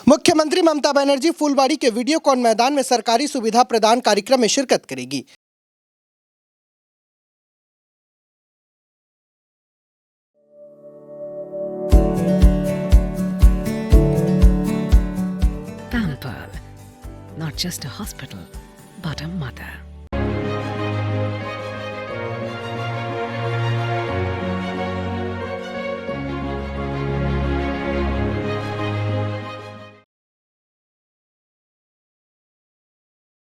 मुख्यमंत्री ममता बनर्जी फूलबाड़ी के वीडियोकॉन मैदान में सरकारी सुविधा प्रदान कार्यक्रम में शिरकत करेगी। Pamper, not just a hospital, but a mother.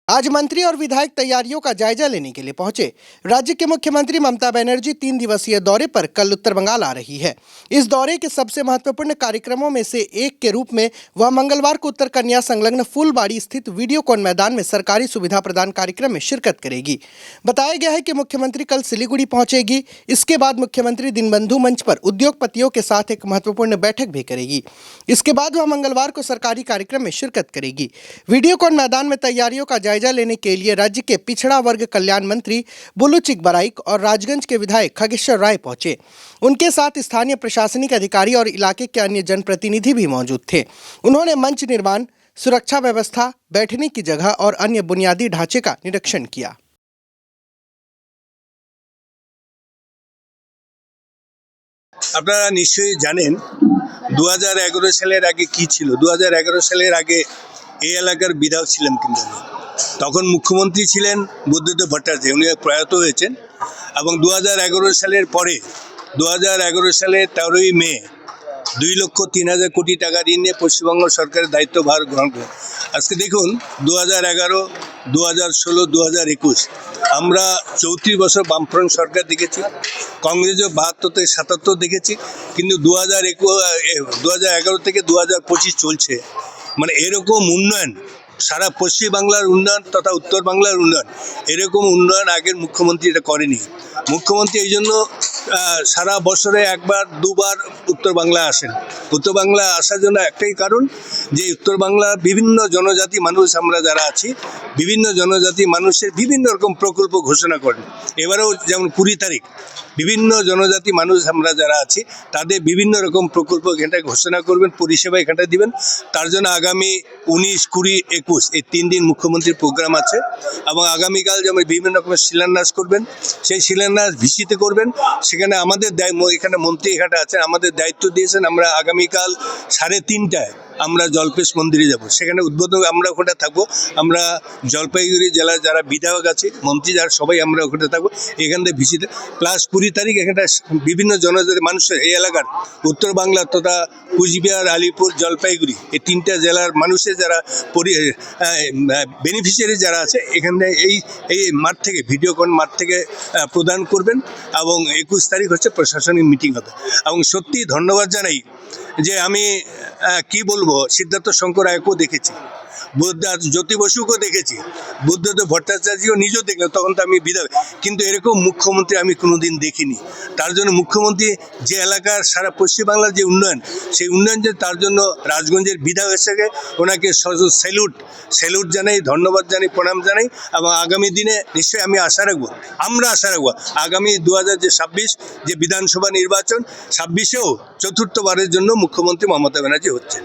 आज मंत्री और विधायक तैयारियों का जायजा लेने के लिए पहुंचे। राज्य के मुख्यमंत्री ममता बनर्जी 3 दिवसीय दौरे पर कल उत्तर बंगाल आ रही है। इस दौरे के सबसे महत्वपूर्ण कार्यक्रमों में से एक के रूप में वह मंगलवार को उत्तर कन्या संलग्न फूलबाड़ी स्थित वीडियोकॉन मैदान में सरकारी सुविधा प्रदान कार्यक्रम में शिरकत करेगी। बताया गया है कि मुख्यमंत्री कल सिलीगुड़ी पहुंचेगी। इसके बाद मुख्यमंत्री दीनबंधु मंच पर उद्योगपतियों के साथ एक महत्वपूर्ण बैठक भी करेगी। इसके बाद वह मंगलवार को सरकारी कार्यक्रम में शिरकत करेगी। वीडियोकॉन मैदान में तैयारियों का जायजा लेने के लिए राज्य के पिछड़ा वर्ग कल्याण मंत्री बुल्लू चिकबराइक और राजगंज के विधायक खगेश्वर राय पहुंचे। उनके साथ स्थानीय प्रशासनिक अधिकारी और इलाके के अन्य जनप्रतिनिधि भी मौजूद थे। उन्होंने मंच निर्माण, सुरक्षा व्यवस्था, बैठने की जगह और अन्य बुनियादी ढांचे का निरीक्षण किया। আপনারা নিশ্চয়ই জানেন 2011 সালের আগে কি ছিল। 2011 সালের আগে এই এলাকার বিধায়ক ছিলাম কিন্তু আমি। তখন মুখ্যমন্ত্রী ছিলেন বুদ্ধদেব ভট্টাচার্য, উনি প্রয়াত হয়েছেন। এবং 2011 সালের পরে 2011 সালের 13ই মে 2,03,000 কোটি টাকা ঋণ নিয়ে পশ্চিমবঙ্গ সরকারের দায়িত্বভার গ্রহণ করে। আজকে দেখুন 2011, 2016, 2021 আমরা 34 বছর বামফ্রন্ট সরকার দেখেছি, কংগ্রেসও 72 থেকে 77 দেখেছি, কিন্তু 2011 থেকে 2025 চলছে। মানে এরকম উন্নয়ন, সারা পশ্চিম বাংলার উন্নয়ন তথা উত্তর বাংলার উন্নয়ন, এরকম উন্নয়ন আগের মুখ্যমন্ত্রী এটা করেনি। মুখ্যমন্ত্রী এই জন্য সারা বছরে একবার দুবার উত্তর বাংলায় আসেন। উত্তর বাংলায় আসার জন্য একটাই কারণ, যে উত্তর বাংলার বিভিন্ন জনজাতি মানুষ আমরা যারা আছি, বিভিন্ন জনজাতি মানুষের বিভিন্ন রকম প্রকল্প ঘোষণা করেন। এবারেও যেমন 20 তারিখ বিভিন্ন জনজাতি মানুষ আমরা যারা আছি তাদের বিভিন্ন রকম প্রকল্প এখানটায় ঘোষণা করবেন, পরিষেবা এখানটায় দিবেন। তার জন্য আগামী 19, 20, 21 এই 3 দিন মুখ্যমন্ত্রীর প্রোগ্রাম আছে। এবং আগামীকাল যেমন বিভিন্ন রকমের শিলান্যাস করবেন, সেই শিলান্যাস ভিসিতে করবেন। সেখানে আমাদের এখানে মন্ত্রী এখানে আছেন, আমাদের দায়িত্ব দিয়েছেন আমরা আগামীকাল 3:30টায় আমরা জলপেশ মন্দিরে যাব। সেখানে উদ্বোধন আমরা ওখানে থাকবো। আমরা জলপাইগুড়ি জেলার যারা বিধায়ক আছে, মন্ত্রী যারা, সবাই আমরা ওখানে থাকবো। এখান থেকে ভিসিতে প্লাস 20 তারিখ এখানটা বিভিন্ন জনজাতি মানুষের এই এলাকার উত্তর বাংলা তথা কুচবিহার, আলিপুর, জলপাইগুড়ি এই 3টা জেলার মানুষের যারা বেনিফিশিয়ারি যারা আছে এখানে এই মাঠ থেকে ভিডিওকন মাঠ থেকে প্রদান করবেন। এবং 21 তারিখ হচ্ছে প্রশাসনিক মিটিং হবে। এবং সত্যি ধন্যবাদ জানাই যে আমি কি বলবো, সিদ্ধার্থ শঙ্কর রায়কেও দেখেছি, জ্যোতি বসুকেও দেখেছি, বুদ্ধদেব ভট্টাচার্যও নিজেও দেখলেন, তখন তো আমি বিধায়ক, কিন্তু এরকম মুখ্যমন্ত্রী আমি কোনোদিন দেখিনি। তার জন্য মুখ্যমন্ত্রী যে এলাকার সারা পশ্চিমবাংলার যে উন্নয়ন, সেই উন্নয়ন যে তার জন্য রাজগঞ্জের বিধায়ক হিসেবে ওনাকে স্যালুট জানাই, ধন্যবাদ জানাই, প্রণাম জানাই। এবং আগামী দিনে নিশ্চয়ই আমি আশা রাখবো, আমরা আশা রাখবো আগামী 2026 যে বিধানসভা নির্বাচন, 26এও চতুর্থবারের জন্য মুখ্যমন্ত্রী মমতা ব্যানার্জি হচ্ছেন।